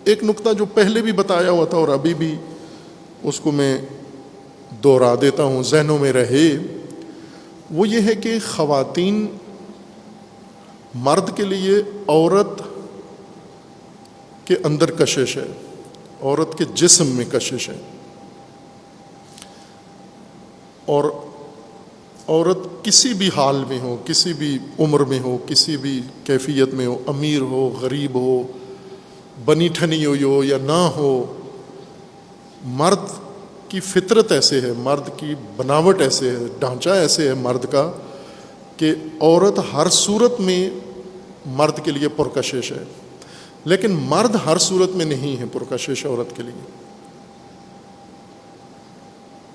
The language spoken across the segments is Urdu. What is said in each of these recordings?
ایک نقطہ جو پہلے بھی بتایا ہوا تھا اور ابھی بھی اس کو میں دوہرا دیتا ہوں ذہنوں میں رہے، وہ یہ ہے کہ خواتین، مرد کے لیے عورت کے اندر کشش ہے، عورت کے جسم میں کشش ہے، اور عورت کسی بھی حال میں ہو، کسی بھی عمر میں ہو، کسی بھی کیفیت میں ہو، امیر ہو، غریب ہو، بنی ٹھنی ہوئی ہو یا نہ ہو، مرد کی فطرت ایسے ہے، مرد کی بناوٹ ایسے ہے، ڈھانچہ ایسے ہے مرد کا کہ عورت ہر صورت میں مرد کے لیے پرکشش ہے، لیکن مرد ہر صورت میں نہیں ہے پرکشش عورت کے لیے۔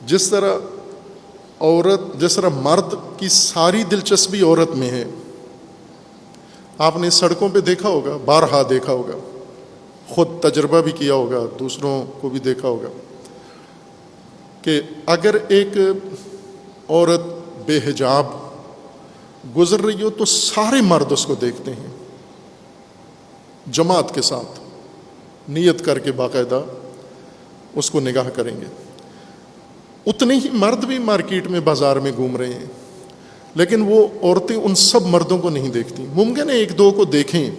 جس طرح مرد کی ساری دلچسپی عورت میں ہے، آپ نے سڑکوں پہ دیکھا ہوگا، بارہا دیکھا ہوگا، خود تجربہ بھی کیا ہوگا، دوسروں کو بھی دیکھا ہوگا کہ اگر ایک عورت بے حجاب گزر رہی ہو تو سارے مرد اس کو دیکھتے ہیں، جماعت کے ساتھ نیت کر کے باقاعدہ اس کو نگاہ کریں گے۔ اتنے ہی مرد بھی مارکیٹ میں، بازار میں گھوم رہے ہیں، لیکن وہ عورتیں ان سب مردوں کو نہیں دیکھتی۔ ممکن ہے ایک دو کو دیکھیں،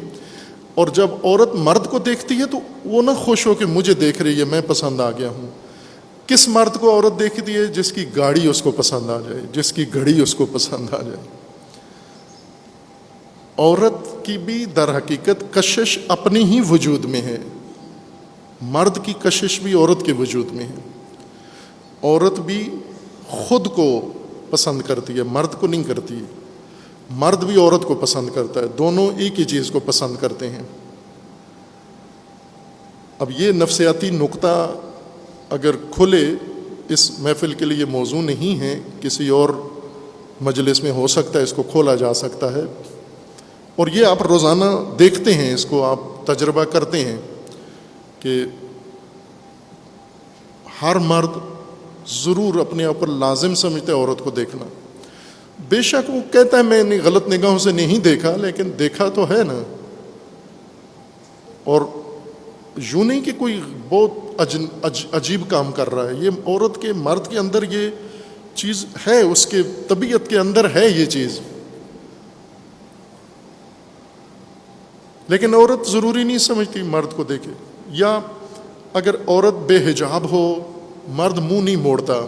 اور جب عورت مرد کو دیکھتی ہے تو وہ نہ خوش ہو کہ مجھے دیکھ رہی ہے، میں پسند آ گیا ہوں۔ کس مرد کو عورت دیکھتی ہے؟ جس کی گاڑی اس کو پسند آ جائے، جس کی گھڑی اس کو پسند آ جائے۔ عورت کی بھی در حقیقت کشش اپنے ہی وجود میں ہے، مرد کی کشش بھی عورت کے وجود میں ہے۔ عورت بھی خود کو پسند کرتی ہے، مرد کو نہیں کرتی، مرد بھی عورت کو پسند کرتا ہے، دونوں ایک ہی چیز کو پسند کرتے ہیں۔ اب یہ نفسیاتی نقطہ اگر کھلے، اس محفل کے لیے موضوع نہیں ہے، کسی اور مجلس میں ہو سکتا ہے اس کو کھولا جا سکتا ہے، اور یہ آپ روزانہ دیکھتے ہیں، اس کو آپ تجربہ کرتے ہیں کہ ہر مرد ضرور اپنے اوپر لازم سمجھتا ہے عورت کو دیکھنا۔ بے شک وہ کہتا ہے میں نے غلط نگاہوں سے نہیں دیکھا، لیکن دیکھا تو ہے نا۔ اور یوں نہیں کہ کوئی بہت عجیب کام کر رہا ہے، یہ عورت کے، مرد کے اندر یہ چیز ہے، اس کے طبیعت کے اندر ہے یہ چیز، لیکن عورت ضروری نہیں سمجھتی مرد کو دیکھے۔ یا اگر عورت بے حجاب ہو، مرد منہ نہیں موڑتا۔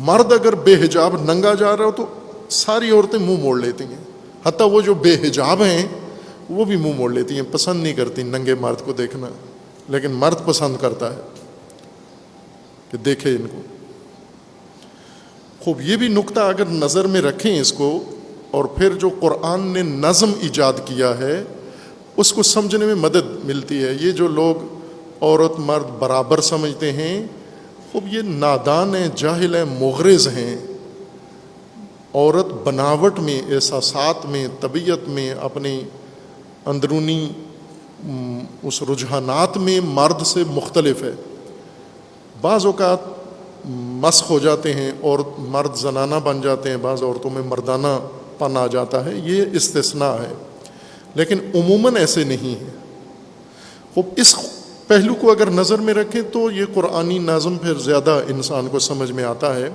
مرد اگر بے حجاب ننگا جا رہا ہو تو ساری عورتیں منہ موڑ لیتی ہیں، حتیٰ وہ جو بے حجاب ہیں وہ بھی منہ موڑ لیتی ہیں، پسند نہیں کرتی ننگے مرد کو دیکھنا، لیکن مرد پسند کرتا ہے کہ دیکھے ان کو۔ خوب یہ بھی نقطہ اگر نظر میں رکھیں اس کو، اور پھر جو قرآن نے نظم ایجاد کیا ہے اس کو سمجھنے میں مدد ملتی ہے۔ یہ جو لوگ عورت مرد برابر سمجھتے ہیں، خوب یہ نادان ہیں، جاہل ہیں، مغرض ہیں۔ عورت بناوٹ میں، احساسات میں، طبیعت میں، اپنی اندرونی اس رجحانات میں مرد سے مختلف ہے۔ بعض اوقات مسخ ہو جاتے ہیں اور مرد زنانہ بن جاتے ہیں، بعض عورتوں میں مردانہ پن آ جاتا ہے، یہ استثناء ہے، لیکن عموماً ایسے نہیں ہے۔ خوب اس پہلو کو اگر نظر میں رکھیں تو یہ قرآنی نظم پھر زیادہ انسان کو سمجھ میں آتا ہے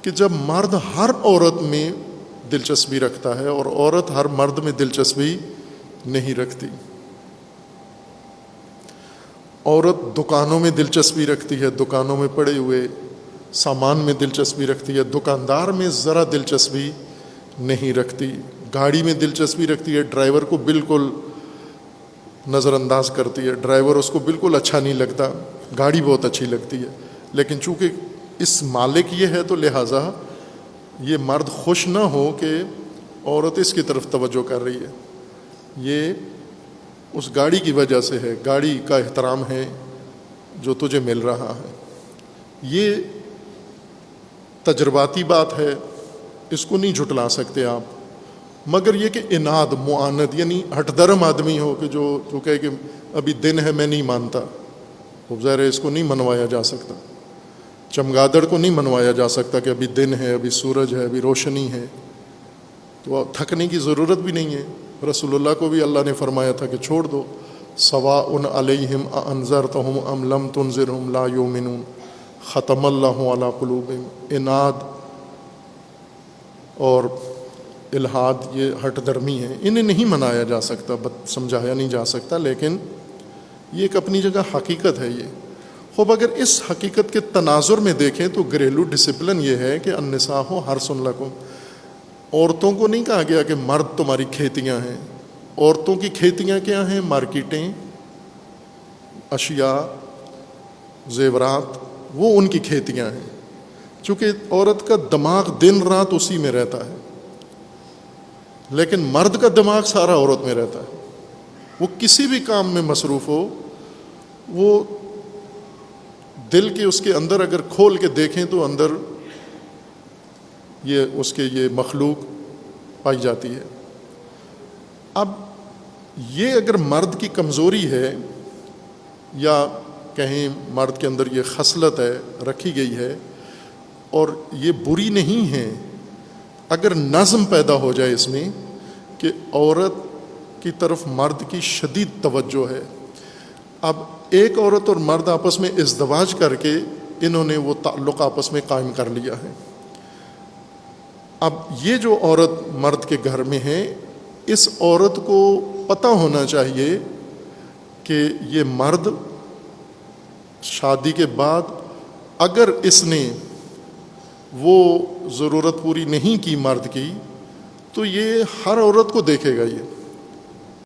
کہ جب مرد ہر عورت میں دلچسپی رکھتا ہے اور عورت ہر مرد میں دلچسپی نہیں رکھتی۔ عورت دکانوں میں دلچسپی رکھتی ہے، دکانوں میں پڑے ہوئے سامان میں دلچسپی رکھتی ہے، دکاندار میں ذرا دلچسپی نہیں رکھتی، گاڑی میں دلچسپی رکھتی ہے، ڈرائیور کو بالکل نظر انداز کرتی ہے، ڈرائیور اس کو بالکل اچھا نہیں لگتا، گاڑی بہت اچھی لگتی ہے، لیکن چونکہ اس مالک یہ ہے تو لہٰذا یہ مرد خوش نہ ہو کہ عورت اس کی طرف توجہ کر رہی ہے، یہ اس گاڑی کی وجہ سے ہے، گاڑی کا احترام ہے جو تجھے مل رہا ہے۔ یہ تجرباتی بات ہے، اس کو نہیں جھٹلا سکتے آپ، مگر یہ کہ اناد، معاند، یعنی ہٹ درم آدمی ہو کہ جو کہے کہ ابھی دن ہے میں نہیں مانتا، خوب ظاہر ہے اس کو نہیں منوایا جا سکتا، چمگادڑ کو نہیں منوایا جا سکتا کہ ابھی دن ہے، ابھی سورج ہے، ابھی روشنی ہے، تو تھکنے کی ضرورت بھی نہیں ہے۔ رسول اللہ کو بھی اللہ نے فرمایا تھا کہ چھوڑ دو، سواء علیہم اانذرتہم ام لم تنذرہم لا یؤمنون ختم اللہ علی قلوبہم. اناد اور الحاد یہ ہٹ درمی ہیں، انہیں نہیں منایا جا سکتا، سمجھایا نہیں جا سکتا، لیکن یہ ایک اپنی جگہ حقیقت ہے. یہ خوب اگر اس حقیقت کے تناظر میں دیکھیں تو گھریلو ڈسپلن یہ ہے کہ النساء حرث لکم. عورتوں کو نہیں کہا گیا کہ مرد تمہاری کھیتیاں ہیں. عورتوں کی کھیتیاں کیا ہیں؟ مارکیٹیں، اشیاء، زیورات، وہ ان کی کھیتیاں ہیں. چونکہ عورت کا دماغ دن رات اسی میں رہتا ہے، لیکن مرد کا دماغ سارا عورت میں رہتا ہے. وہ کسی بھی کام میں مصروف ہو، وہ دل کے اس کے اندر اگر کھول کے دیکھیں تو اندر یہ اس کے یہ مخلوق پائی جاتی ہے. اب یہ اگر مرد کی کمزوری ہے یا کہیں مرد کے اندر یہ خصلت ہے رکھی گئی ہے اور یہ بری نہیں ہے، اگر نظم پیدا ہو جائے اس میں کہ عورت کی طرف مرد کی شدید توجہ ہے. اب ایک عورت اور مرد آپس میں ازدواج کر کے انہوں نے وہ تعلق آپس میں قائم کر لیا ہے. اب یہ جو عورت مرد کے گھر میں ہے، اس عورت کو پتہ ہونا چاہیے کہ یہ مرد شادی کے بعد اگر اس نے وہ ضرورت پوری نہیں کی مرد کی تو یہ ہر عورت کو دیکھے گا. یہ